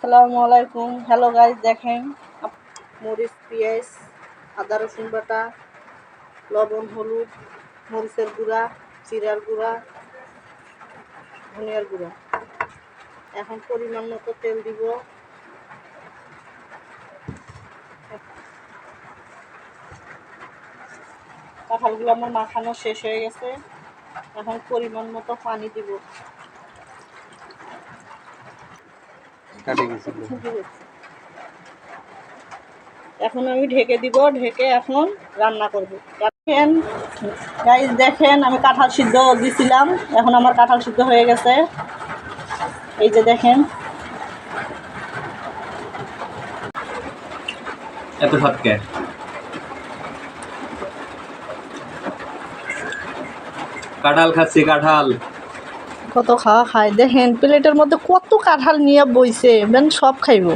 আসসালামু আলাইকুম। Hello guys, দেখেন মরিচ, পেঁয়াজ, আদা রসুন বাটা, লবণ, হলুদ, মরিচের গুঁড়া, জিরার গুঁড়া, ধনিয়ার গুঁড়া। এখন পরিমাণ মতো তেল দিব। কাঁঠালগুলো আমার মাখানো শেষ হয়ে গেছে। এখন পরিমাণ মতো পানি দিব। এখন আমি ঢেকে দিব, ঢেকে এখন রান্না করব। দেখেন গাইস, দেখেন আমি কাঁঠাল সিদ্ধ দিছিলাম, এখন আমার কাঁঠাল সিদ্ধ হয়ে গেছে। এই যে দেখেন, এত সৎকে কাঁঠাল খাচ্ছি, কাঁঠাল কত খাওয়া খায়। দেখেন প্লেটের মধ্যে কত কাঁঠাল নিয়ে বইছে, সব খাইব।